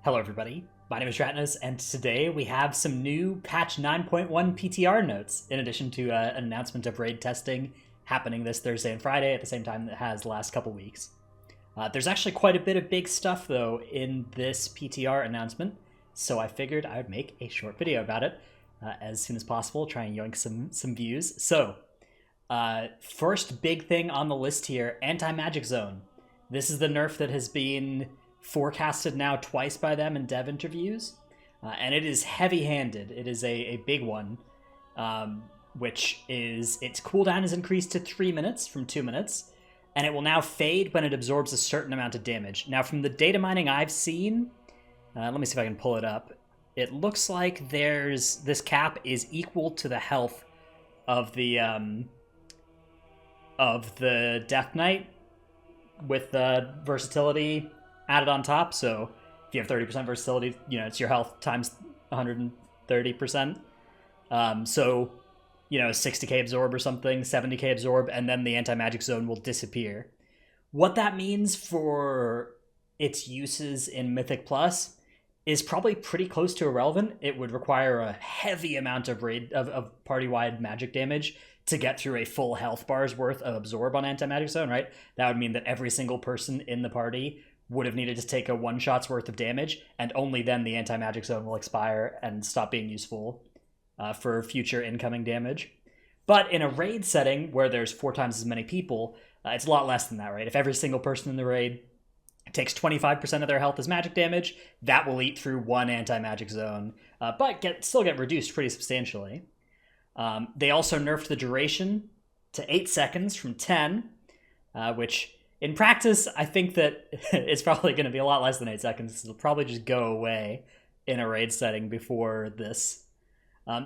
Hello everybody, my name is Ratnos, and today we have some new patch 9.1 PTR notes, in addition to an announcement of raid testing happening this Thursday and Friday at the same time that it has the last couple weeks. There's actually quite a bit of big stuff, though, in this PTR announcement, so I figured I would make a short video about it as soon as possible, try and yoink some views. So, first big thing on the list here, Anti-Magic Zone. This is the nerf that has been forecasted now twice by them in dev interviews, and it is heavy-handed. It is a big one, which is its cooldown is increased to 3 minutes from 2 minutes, and it will now fade when it absorbs a certain amount of damage. Now, from the data mining I've seen, let me see if I can pull it up. It looks like this cap is equal to the health of the Death Knight with the versatility added on top. So if you have 30% versatility, it's your health times 130%. So 60k absorb or something, 70k absorb, and then the anti-magic zone will disappear. What that means for its uses in Mythic Plus is probably pretty close to irrelevant. It would require a heavy amount of party-wide magic damage to get through a full health bar's worth of absorb on anti-magic zone, right? That would mean that every single person in the party would have needed to take a one shot's worth of damage, and only then the anti-magic zone will expire and stop being useful for future incoming damage. But in a raid setting where there's 4 times as many people, it's a lot less than that, right? If every single person in the raid takes 25% of their health as magic damage, that will eat through one anti-magic zone, but still get reduced pretty substantially. They also nerfed the duration to 8 seconds from 10, which in practice, I think that it's probably going to be a lot less than 8 seconds. It'll probably just go away in a raid setting before this.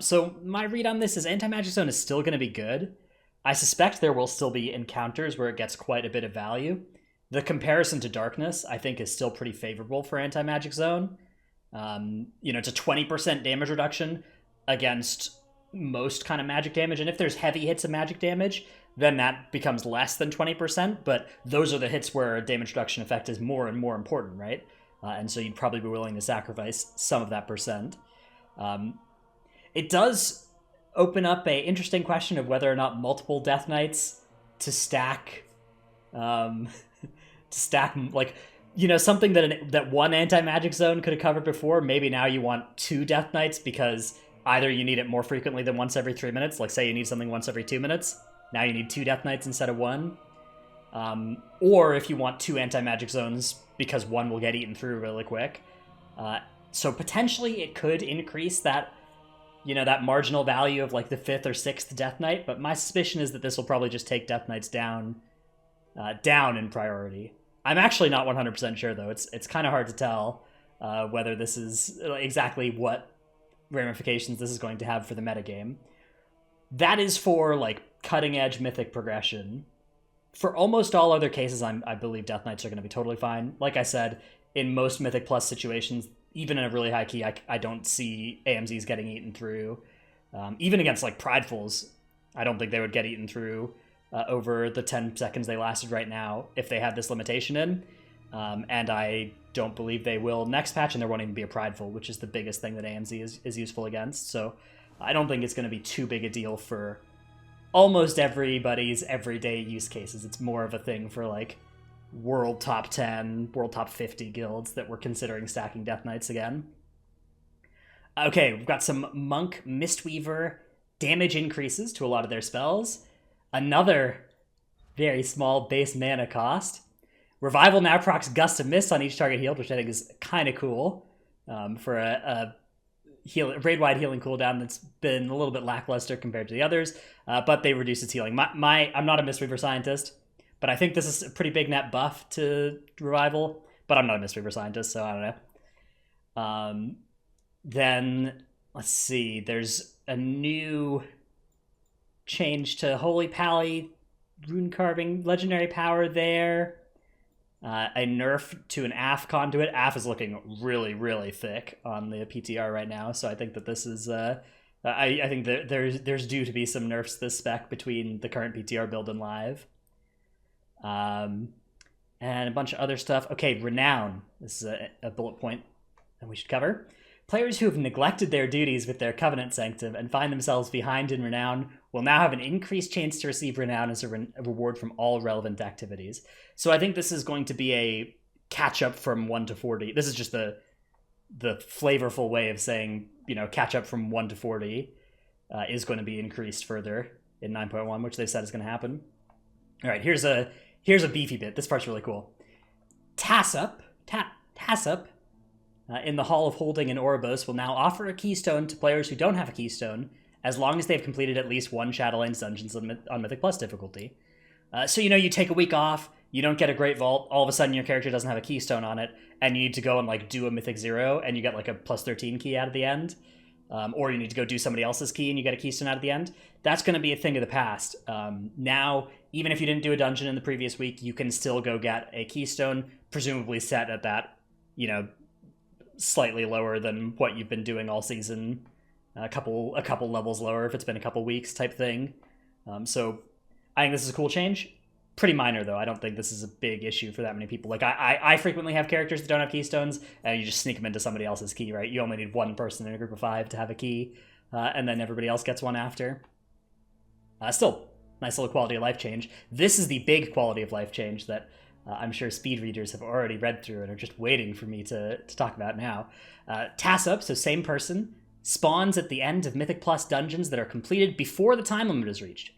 So my read on this is Anti-Magic Zone is still going to be good. I suspect there will still be encounters where it gets quite a bit of value. The comparison to Darkness, I think, is still pretty favorable for Anti-Magic Zone. It's a 20% damage reduction against most kind of magic damage, and if there's heavy hits of magic damage, then that becomes less than 20%, but those are the hits where a damage reduction effect is more and more important, right? And so you'd probably be willing to sacrifice some of that percent. It does open up a interesting question of whether or not multiple Death Knights to stack, something that one anti-magic zone could have covered before. Maybe now you want 2 Death Knights because either you need it more frequently than once every 3 minutes, like say you need something once every 2 minutes, now you need 2 Death Knights instead of 1. Or if you want 2 anti-magic zones because one will get eaten through really quick. So potentially it could increase that, that marginal value of like the 5th or 6th Death Knight, but my suspicion is that this will probably just take Death Knights down in priority. I'm actually not 100% sure, though. It's kind of hard to tell whether this is exactly what ramifications this is going to have for the metagame. That is for like cutting-edge mythic progression. For almost all other cases, I believe Death Knights are going to be totally fine. Like I said, in most Mythic Plus situations, even in a really high key, I don't see AMZs getting eaten through. Even against like Pridefuls, I don't think they would get eaten through over the 10 seconds they lasted right now if they had this limitation in. And I don't believe they will next patch, and there won't even be a Prideful, which is the biggest thing that AMZ is useful against. So I don't think it's going to be too big a deal for almost everybody's everyday use cases. It's more of a thing for like world top 10, world top 50 guilds that were considering stacking Death Knights again. Okay, we've got some Monk Mistweaver damage increases to a lot of their spells. Another very small base mana cost. Revival now procs Gust of Mist on each target healed, which I think is kind of cool for a raid-wide healing cooldown that's been a little bit lackluster compared to the others, but they reduce its healing. I'm not a Mistweaver scientist, but I think this is a pretty big net buff to Revival, but I'm not a Mistweaver scientist, so I don't know. Then, let's see, there's a new change to Holy Pally, Rune Carving, Legendary Power there. A nerf to an AF conduit. AF is looking really, really thick on the PTR right now, so I think that this is... I think that there's due to be some nerfs to this spec between the current PTR build and live. And a bunch of other stuff. Okay, Renown. This is a bullet point and we should cover. Players who have neglected their duties with their Covenant Sanctum and find themselves behind in Renown will now have an increased chance to receive Renown as a reward from all relevant activities. So I think this is going to be a catch-up from 1 to 40. This is just the flavorful way of saying, catch-up from 1 to 40 is going to be increased further in 9.1, which they said is going to happen. All right, here's a beefy bit. This part's really cool. Catchup in the Hall of Holding in Oribos will now offer a keystone to players who don't have a keystone, as long as they've completed at least one Shadowlands Dungeons on Mythic Plus difficulty. So you take a week off, you don't get a Great Vault, all of a sudden your character doesn't have a keystone on it, and you need to go and do a Mythic 0, and you get a plus 13 key out of the end. Or you need to go do somebody else's key and you get a keystone out of the end. That's going to be a thing of the past. Now, even if you didn't do a dungeon in the previous week, you can still go get a keystone, presumably set at that, slightly lower than what you've been doing all season, a couple levels lower if it's been a couple weeks type thing. So I think this is a cool change. Pretty minor, though. I don't think this is a big issue for that many people. I frequently have characters that don't have keystones, and you just sneak them into somebody else's key, right? You only need one person in a group of 5 to have a key, and then everybody else gets one after. Still, nice little quality of life change. This is the big quality of life change that I'm sure speed readers have already read through and are just waiting for me to talk about now. Catchup, so same person, spawns at the end of Mythic Plus dungeons that are completed before the time limit is reached.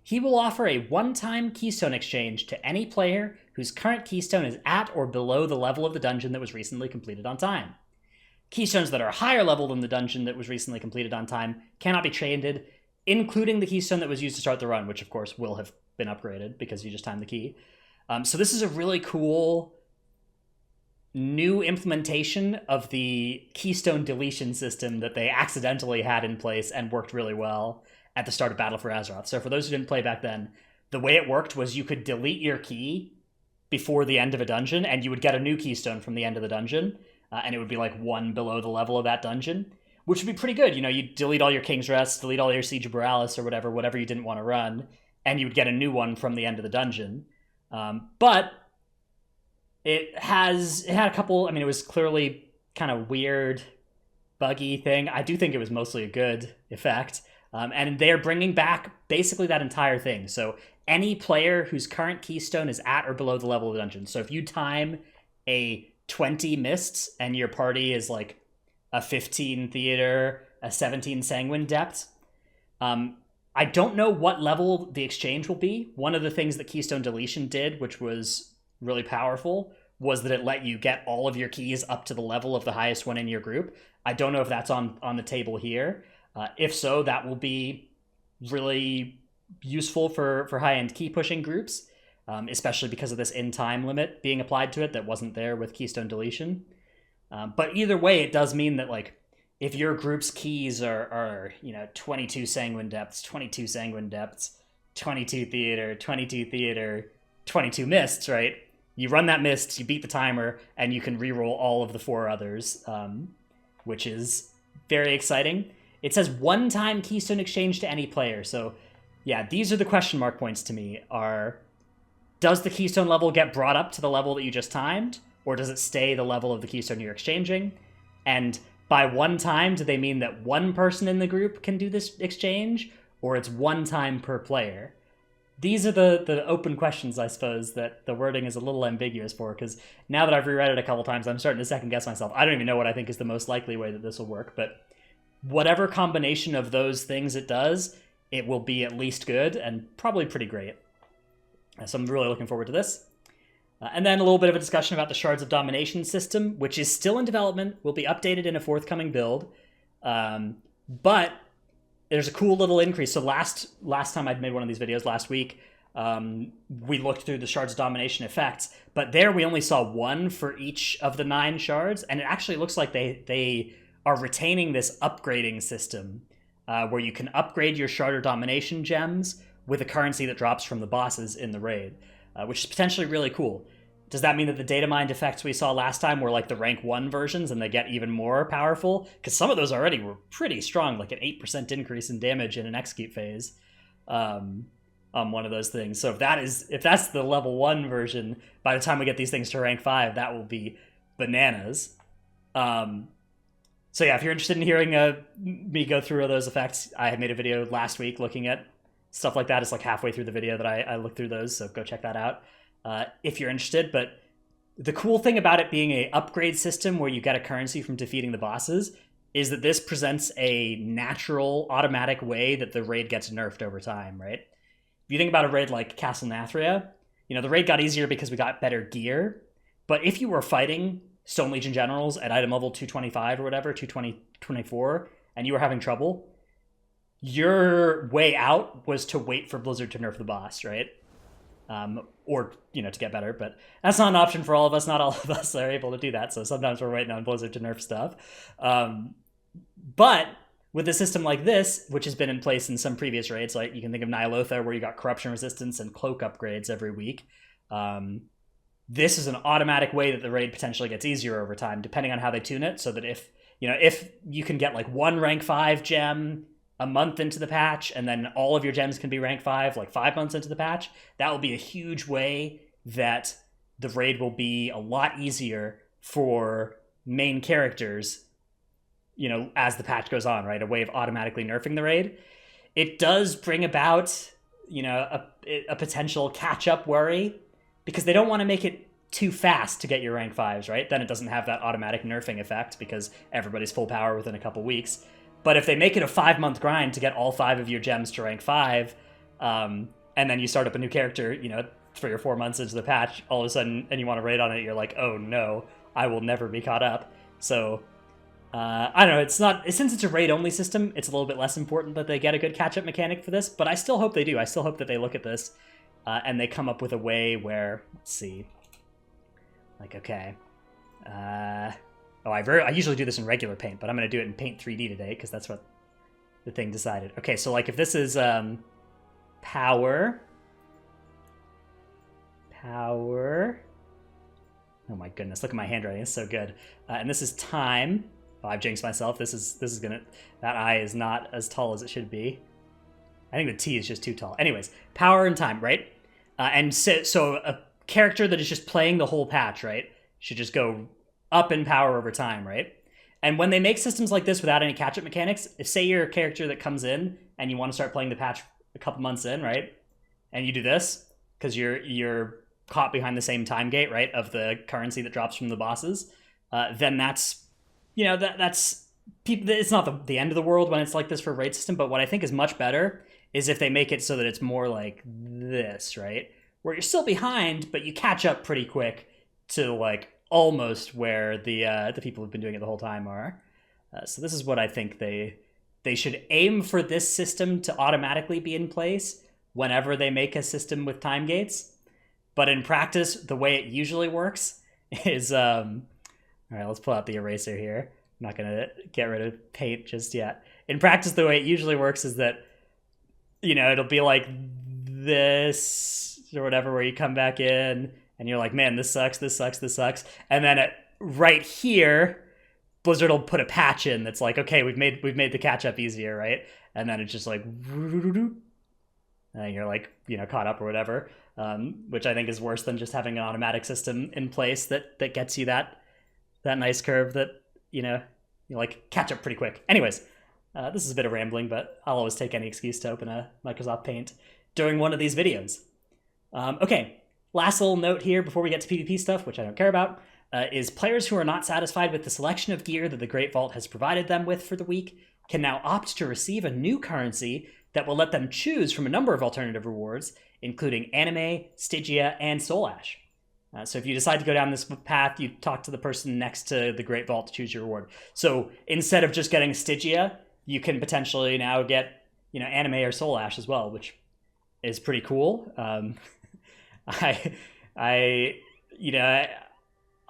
He will offer a one-time keystone exchange to any player whose current keystone is at or below the level of the dungeon that was recently completed on time. Keystones that are higher level than the dungeon that was recently completed on time cannot be traded, including the keystone that was used to start the run, which of course will have been upgraded because you just timed the key. So this is a really cool new implementation of the Keystone Deletion system that they accidentally had in place and worked really well at the start of Battle for Azeroth. So for those who didn't play back then, the way it worked was you could delete your key before the end of a dungeon, and you would get a new keystone from the end of the dungeon, and it would be one below the level of that dungeon, which would be pretty good. You delete all your King's Rest, delete all your Siege of Borealis or whatever you didn't want to run, and you would get a new one from the end of the dungeon. But it had a couple, it was clearly kind of weird, buggy thing. I do think it was mostly a good effect. And they're bringing back basically that entire thing. So any player whose current keystone is at or below the level of the dungeon. So if you time a 20 Mists and your party is a 15 Theater, a 17 Sanguine Depth, I don't know what level the exchange will be. One of the things that Keystone Deletion did, which was really powerful, was that it let you get all of your keys up to the level of the highest one in your group. I don't know if that's on the table here. If so, that will be really useful for high-end key pushing groups, especially because of this in-time limit being applied to it that wasn't there with Keystone Deletion. But either way, it does mean that if your group's keys are 22 Sanguine Depths, 22 Sanguine Depths, 22 Theater, 22 Theater, 22 Mists, right? You run that Mist, you beat the timer, and you can reroll all of the 4 others, which is very exciting. It says one-time keystone exchange to any player. So, yeah, these are the question mark points to me does the keystone level get brought up to the level that you just timed? Or does it stay the level of the keystone you're exchanging? And by one time, do they mean that one person in the group can do this exchange? Or it's one time per player? These are the open questions, I suppose, that the wording is a little ambiguous for, because now that I've reread it a couple times, I'm starting to second-guess myself. I don't even know what I think is the most likely way that this will work, but whatever combination of those things it does, it will be at least good and probably pretty great. So I'm really looking forward to this. And then a little bit of a discussion about the Shards of Domination system, which is still in development, will be updated in a forthcoming build. But there's a cool little increase. So last time I'd made one of these videos, last week, we looked through the Shards of Domination effects, but there we only saw one for each of the 9 shards, and it actually looks like they are retaining this upgrading system where you can upgrade your Shard of Domination gems with a currency that drops from the bosses in the raid, which is potentially really cool. Does that mean that the data mined effects we saw last time were the rank 1 versions and they get even more powerful? Because some of those already were pretty strong, an 8% increase in damage in an execute phase on one of those things. So if that's the level 1 version, by the time we get these things to rank 5, that will be bananas. So yeah, if you're interested in hearing me go through those effects, I made a video last week looking at stuff like that. It's like halfway through the video that I looked through those, so go check that out if you're interested. But the cool thing about it being a upgrade system where you get a currency from defeating the bosses is that this presents a natural, automatic way that the raid gets nerfed over time, right? If you think about a raid like Castle Nathria, the raid got easier because we got better gear. But if you were fighting Stone Legion generals at item level 225 or whatever, 220, 24, and you were having trouble, your way out was to wait for Blizzard to nerf the boss, right? Or, to get better, but that's not an option for all of us. Not all of us are able to do that, so sometimes we're waiting on Blizzard to nerf stuff. But with a system like this, which has been in place in some previous raids, like you can think of Nyalotha, where you got corruption resistance and cloak upgrades every week, this is an automatic way that the raid potentially gets easier over time, depending on how they tune it, so that if you can get like one rank 5 gem a month into the patch, and then all of your gems can be rank 5, like 5 months into the patch, that will be a huge way that the raid will be a lot easier for main characters, as the patch goes on, right? A way of automatically nerfing the raid. It does bring about, a potential catch-up worry, because they don't want to make it too fast to get your rank 5s, right? Then it doesn't have that automatic nerfing effect because everybody's full power within a couple weeks. But if they make it a 5-month grind to get all 5 of your gems to rank 5, and then you start up a new character, 3 or 4 months into the patch, all of a sudden, and you want to raid on it, you're like, oh no, I will never be caught up. So, I don't know, since it's a raid-only system, it's a little bit less important that they get a good catch-up mechanic for this, but I still hope they do. I still hope that they look at this, and they come up with a way where, let's see, like, okay, I usually do this in regular Paint, but I'm going to do it in Paint 3D today because that's what the thing decided. Okay, so like if this is power. Oh my goodness, look at my handwriting, it's so good. And this is time. Oh, I've jinxed myself. This is gonna, that I is not as tall as it should be. I think the T is just too tall. Anyways, power and time, right? And so a character that is just playing the whole patch, right, should just go up in power over time, right? And when they make systems like this without any catch-up mechanics, if say you're a character that comes in and you want to start playing the patch a couple months in, right, and you do this because you're caught behind the same time gate, right, of the currency that drops from the bosses, then that's that's people. It's not the end of the world when it's like this for a raid system. But what I think is much better is if they make it so that it's more like this, right, where you're still behind, but you catch up pretty quick to like almost where the people who've been doing it the whole time are. So this is what I think they should aim for, this system to automatically be in place whenever they make a system with time gates. But in practice, the way it usually works is, all right, let's pull out the eraser here. I'm not gonna get rid of Paint just yet. In practice, the way it usually works is that, it'll be like this or whatever, where you come back in and you're like, man, this sucks. And then right here, Blizzard will put a patch in that's like, okay, we've made the catch up easier, right? And then it's just like, and you're like, caught up or whatever, which I think is worse than just having an automatic system in place that gets you that nice curve that, you like catch up pretty quick. Anyways, this is a bit of rambling, but I'll always take any excuse to open a Microsoft Paint during one of these videos. Okay. Last little note here before we get to PvP stuff, which I don't care about, is players who are not satisfied with the selection of gear that the Great Vault has provided them with for the week can now opt to receive a new currency that will let them choose from a number of alternative rewards, including Anime, Stygia, and Soul Ash. So if you decide to go down this path, you talk to the person next to the Great Vault to choose your reward. So instead of just getting Stygia, you can potentially now get, Anime or Soul Ash as well, which is pretty cool. I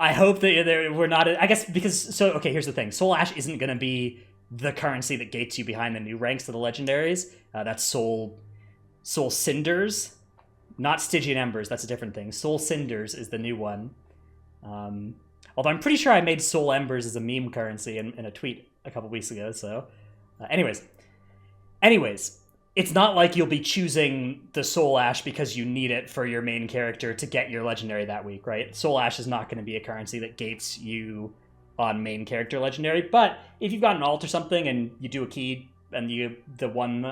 hope that we're not, I guess, because, so, okay, here's the thing. Soul Ash isn't going to be the currency that gates you behind the new ranks of the legendaries. That's Soul Cinders, not Stygian Embers. That's a different thing. Soul Cinders is the new one. Although I'm pretty sure I made Soul Embers as a meme currency in a tweet a couple weeks ago, so. Anyways, it's not like you'll be choosing the Soul Ash because you need it for your main character to get your legendary that week, right? Soul Ash is not going to be a currency that gates you on main character legendary. But if you've got an alt or something and you do a key and the one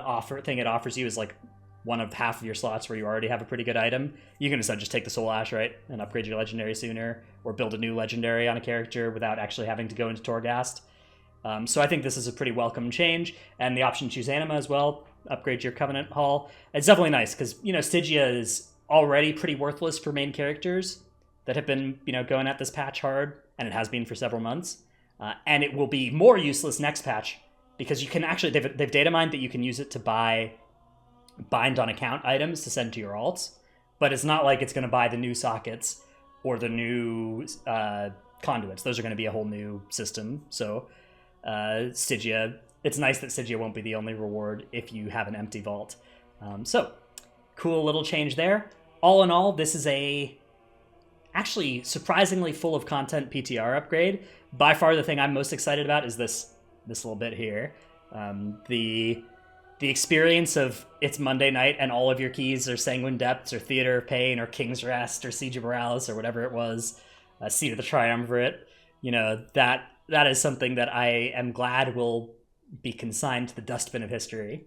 thing it offers you is like one of half of your slots where you already have a pretty good item, you can instead just take the Soul Ash, right, and upgrade your legendary sooner, or build a new legendary on a character without actually having to go into Torghast. So I think this is a pretty welcome change, and the option to choose Anima as well, upgrade your Covenant Hall. It's definitely nice, because, you know, Stygia is already pretty worthless for main characters that have been, you know, going at this patch hard, and it has been for several months. And it will be more useless next patch, because you can actually, they've data mined that you can use it to buy bind on account items to send to your alts, but it's not like it's going to buy the new sockets or the new conduits. Those are going to be a whole new system. So Stygia, it's nice that Stygia won't be the only reward if you have an empty vault. So cool little change there. All in all, this is a actually surprisingly full of content PTR upgrade. By far the thing I'm most excited about is this little bit here. The experience of it's Monday night and all of your keys are Sanguine Depths or Theater of Pain or King's Rest or Siege of Morales or whatever it was, Seat of the Triumvirate. You know, that is something that I am glad will be consigned to the dustbin of history.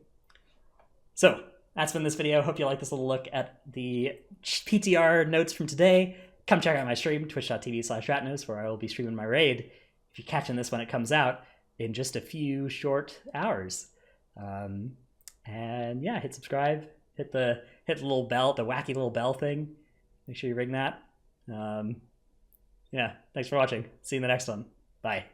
So that's been this video. Hope you like this little look at the PTR notes from today. Come check out my stream, twitch.tv/ratnos, where I will be streaming my raid, if you're catching this when it comes out, in just a few short hours. And yeah, hit subscribe, hit the little bell, the wacky little bell thing. Make sure you ring that. Yeah, thanks for watching. See you in the next one. Bye.